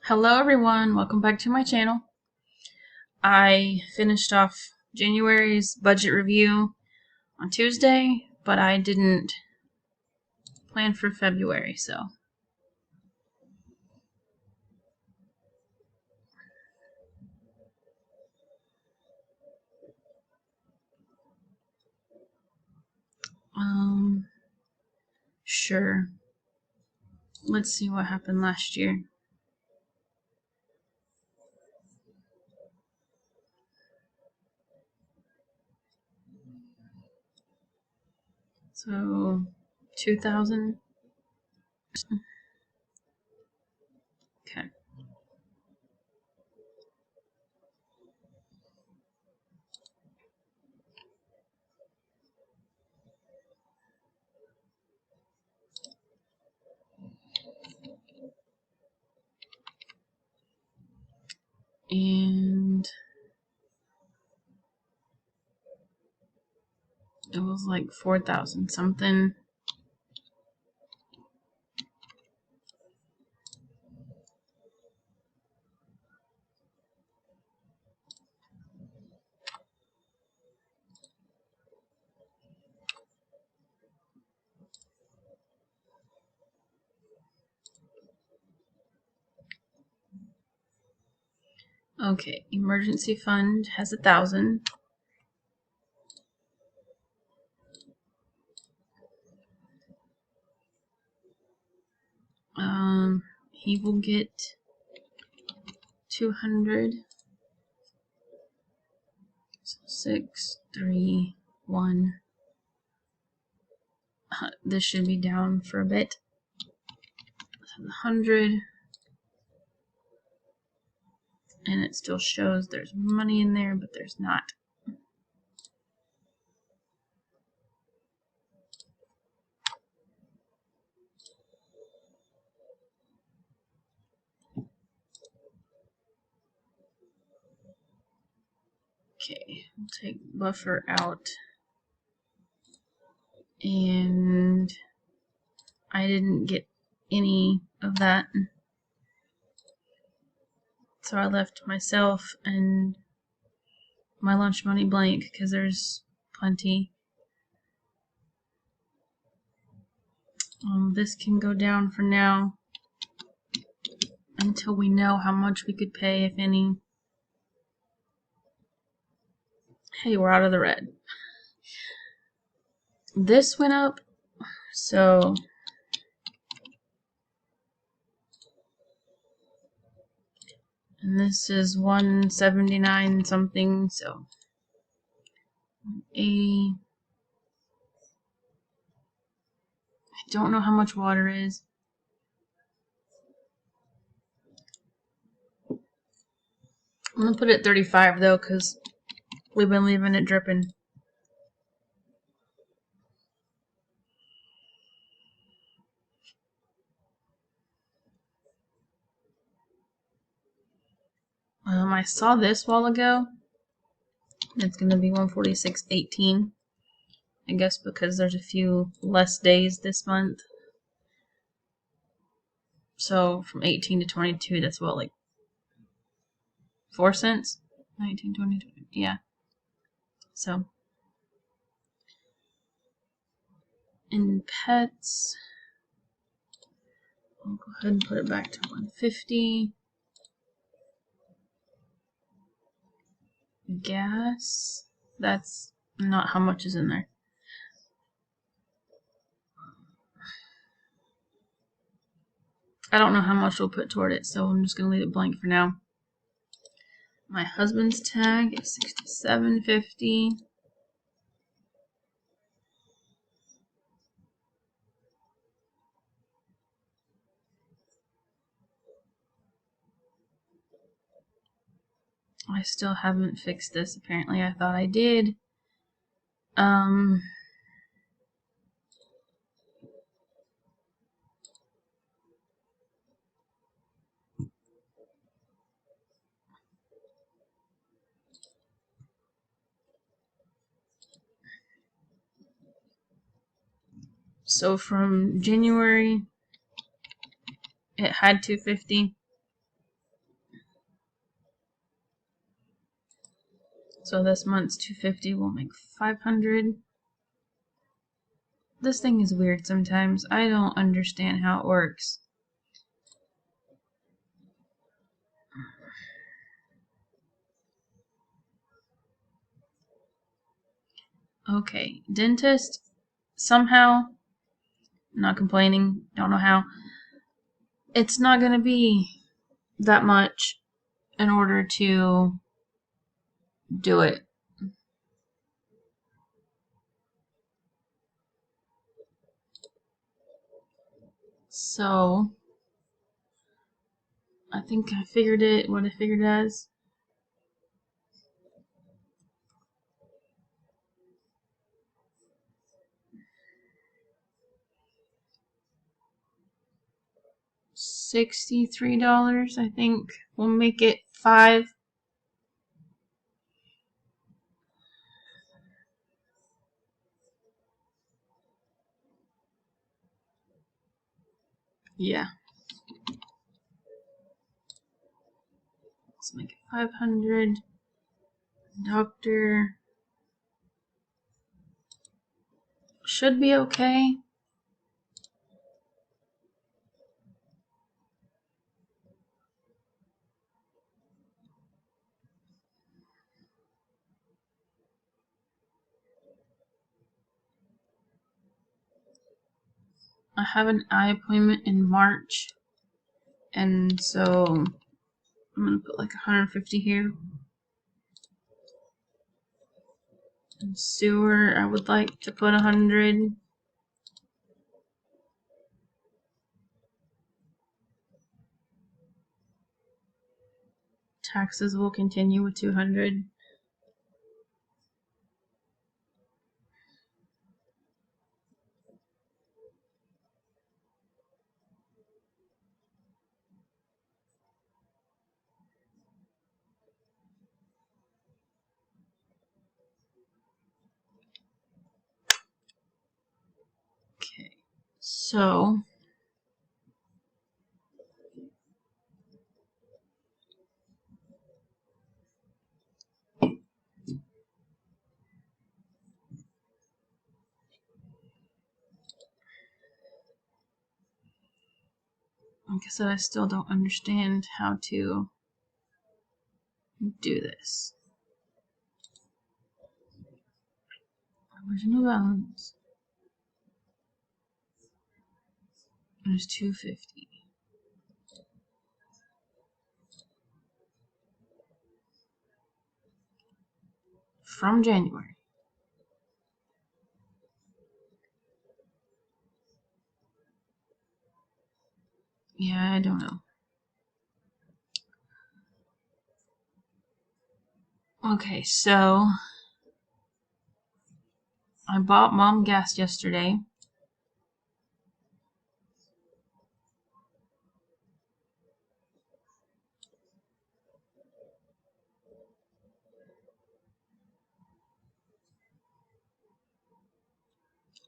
Hello everyone, welcome back to my channel. I finished off January's budget review on Tuesday, but I didn't plan for February, so. Sure. Let's see what happened last year. So, 2,000. Okay. And it was like 4,000 something. Okay, emergency fund has 1,000. He will get 200. 6, 3, 1. This should be down for a bit. 100. And it still shows there's money in there, but there's not. Okay, we'll take buffer out. And I didn't get any of that. So I left myself and my lunch money blank because there's plenty. This can go down for now until we know how much we could pay, if any. Hey, we're out of the red. This went up, so and this is 179 something, so 80. I don't know how much water is. I'm gonna put it at 35 though, because we've been leaving it dripping. I saw this while ago. It's gonna be 146.18. I guess because there's a few less days this month. So from 18 to 22, that's what, like 4 cents? 19, 20, 20, yeah. So in pets, I'll go ahead and put it back to 150. Gas, that's not how much is in there. I don't know how much we'll put toward it, so I'm just gonna leave it blank for now. My husband's tag is $67.50. I still haven't fixed this. Apparently, I thought I did. So from January, it had 250. So this month's 250 will make 500. This thing is weird sometimes. I don't understand how it works. Okay, dentist, somehow, not complaining, don't know how, it's not going to be that much in order to do it. So, I think I figured it, what I figured it as. $63, I think. We'll make it 5. Yeah. Let's make it 500. Doctor should be okay. I have an eye appointment in March, and so I'm gonna put like 150 here. And sewer, I would like to put 100. Taxes will continue with 200. Okay, so like I said, I still don't understand how to do this. Original balance. There's 250. From January. Yeah, I don't know. Okay, so I bought Mom gas yesterday.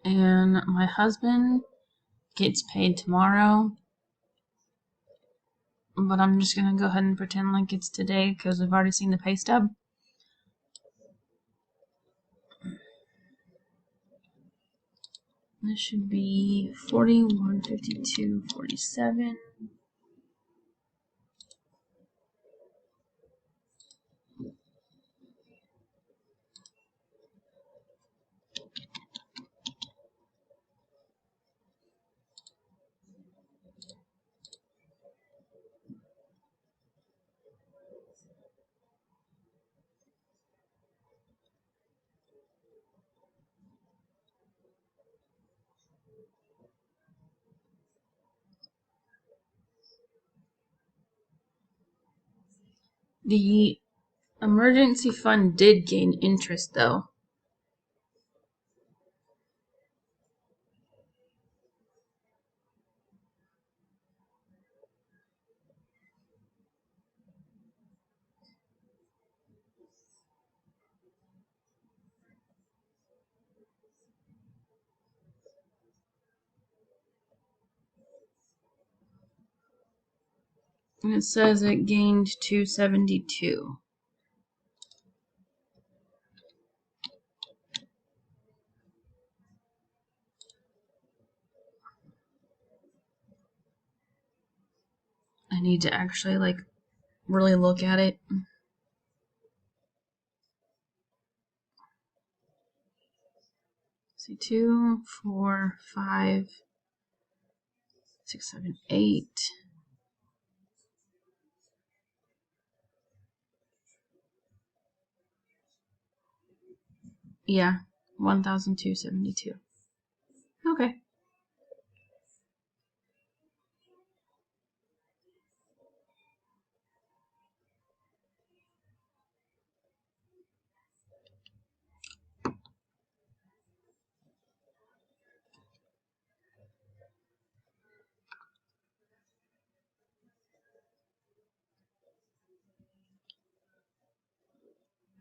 And my husband gets paid tomorrow. But I'm just gonna go ahead and pretend like it's today because we've already seen the pay stub. This should be 4152.47. The emergency fund did gain interest though. And it says it gained 272. I need to actually like really look at it. See, 2, 4, 5, 6, 7, 8. Yeah, 1,272. Okay.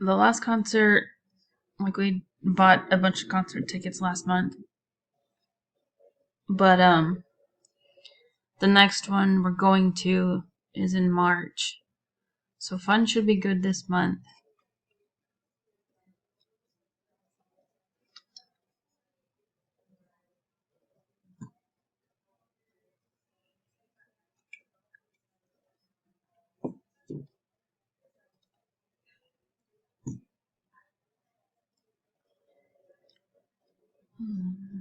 The last concert, like we bought a bunch of concert tickets last month. But the next one we're going to is in March. So fun should be good this month. Hmm.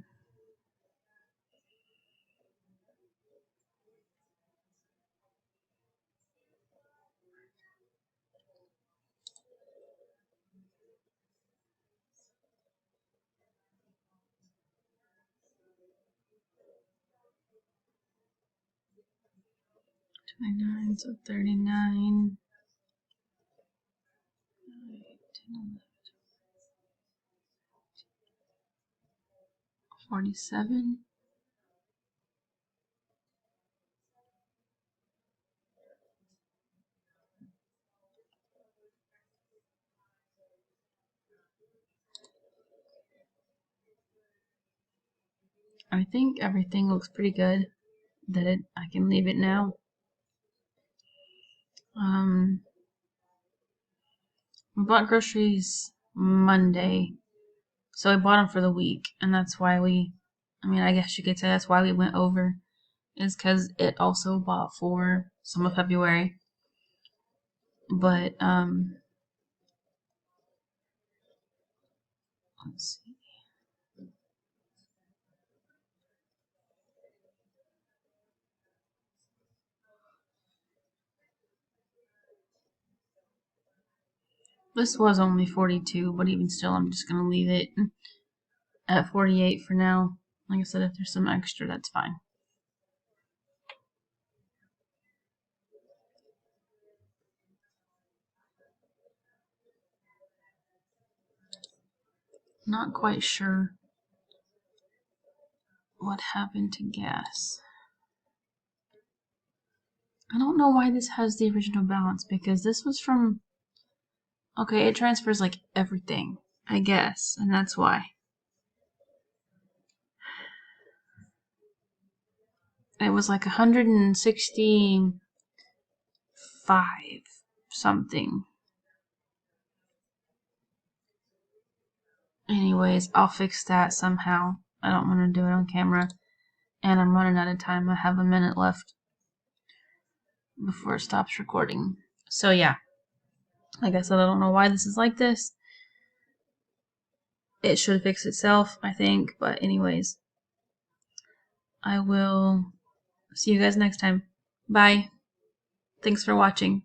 $29, so 39. 47. I think everything looks pretty good. I can leave it now. I bought groceries Monday, so I bought them for the week, and that's why I guess you could say that's why we went over, is because it also bought for some of February. But let's see. This was only 42, but even still, I'm just gonna leave it at 48 for now. Like I said, if there's some extra, that's fine. Not quite sure what happened to gas. I don't know why this has the original balance, because this was from... Okay, it transfers like everything, I guess, and that's why. It was like 165 something. Anyways, I'll fix that somehow. I don't want to do it on camera. And I'm running out of time. I have a minute left before it stops recording. So yeah. Like I said, I don't know why this is like this. It should fix itself, I think. But anyways, I will see you guys next time. Bye. Thanks for watching.